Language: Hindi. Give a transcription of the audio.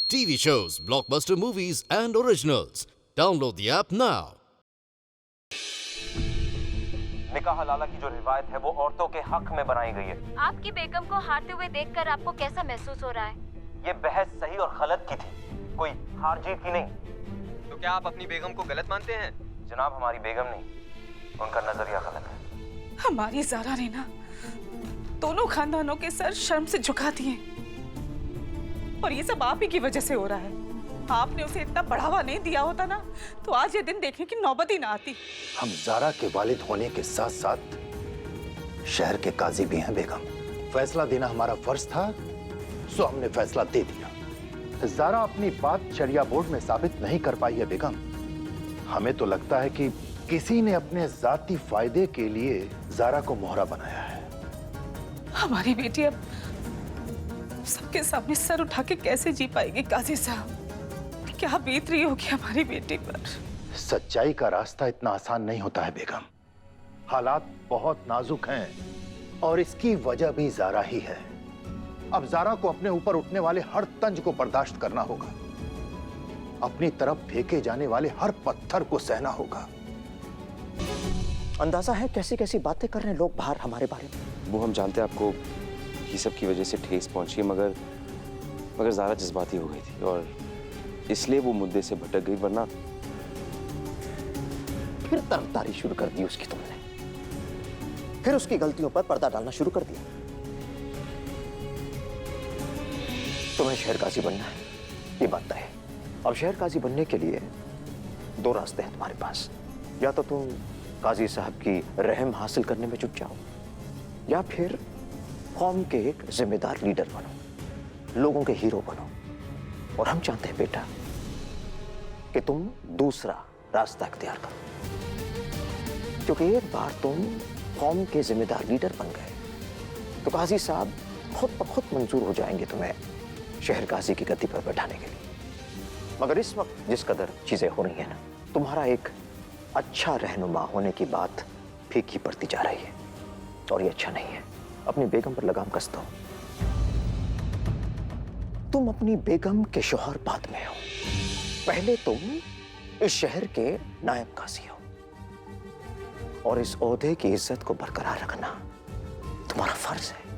TV shows, blockbuster movies, and originals. Download the app now. निकाह हलाला की जो रिवायत है वो औरतों के हक में बनाई गई है। आपकी बेगम को हारते हुए देखकर आपको कैसा महसूस हो रहा है? ये बहस सही और गलत की थी, कोई हार जीत की नहीं। तो क्या आप अपनी बेगम को गलत मानते हैं? जनाब, हमारी बेगम नहीं, उनका नजरिया गलत है। हमारी ज़ारा ने ना दोनों खानदानों के सर शर्म से झुका दिए, और ये सब आप ही की वजह से हो रहा है। आपने उसे इतना बढ़ावा नहीं दिया होता ना, तो आज ये दिन देखने की नौबत ही ना आती। हम ज़ारा के वालिद होने के साथ साथ शहर के काजी भी हैं बेगम। फैसला देना हमारा फर्ज था, सो हमने फैसला दे दिया। ज़ारा अपनी बात शरिया बोर्ड में साबित नहीं कर पाई है बेगम। हमें तो लगता है कि किसी ने अपने जाती फायदे के लिए ज़ारा को मोहरा बनाया है। हमारी बेटी अब सबके सामने सर उठा के कैसे जी पाएगी काजी साहब? क्या बीत रही होगी हमारी बेटी पर? सच्चाई का रास्ता इतना आसान नहीं होता है बेगम। हालात बहुत नाजुक हैं और इसकी वजह भी ज़ारा ही है। अब ज़ारा को अपने ऊपर उठने वाले हर तंज को बर्दाश्त करना होगा, अपनी तरफ फेंके जाने वाले हर पत्थर को सहना होगा। अंदाजा है कैसी कैसी बातें कर रहे हैं लोग बाहर हमारे बारे में। वो हम जानते हैं आपको ये सब की वजह से ठेस पहुंची है, मगर ज़ारा जज्बाती हो गई थी और इसलिए वो मुद्दे से भटक गई, वरना फिर तरफदारी शुरू कर दी उसकी तुमने, फिर उसकी गलतियों पर पर्दा डालना शुरू कर दिया। तुम्हें शहर काजी बनना है, ये बात तय है। अब शहर काजी बनने के लिए दो रास्ते हैं तुम्हारे पास। या तो तुम काजी साहब की रहम हासिल करने में जुट जाओ, या फिर कौम के एक जिम्मेदार लीडर बनो, लोगों के हीरो बनो। और हम चाहते हैं बेटा कि तुम दूसरा रास्ता इख्तियार करो, क्योंकि एक बार तुम कौम के जिम्मेदार लीडर बन गए तो काजी साहब खुद ब खुद मंजूर हो जाएंगे तुम्हें शहर काजी की गद्दी पर बैठाने के लिए। मगर इस वक्त जिस कदर चीजें हो रही हैं ना, तुम्हारा एक अच्छा रहनुमा होने की बात फीकी पड़ती जा रही है, और ये अच्छा नहीं है। अपनी बेगम पर लगाम कस दो। तुम अपनी बेगम के शौहर बाद में हो, पहले तुम इस शहर के नायब काजी हो, और इस ओहदे की इज्जत को बरकरार रखना तुम्हारा फर्ज है।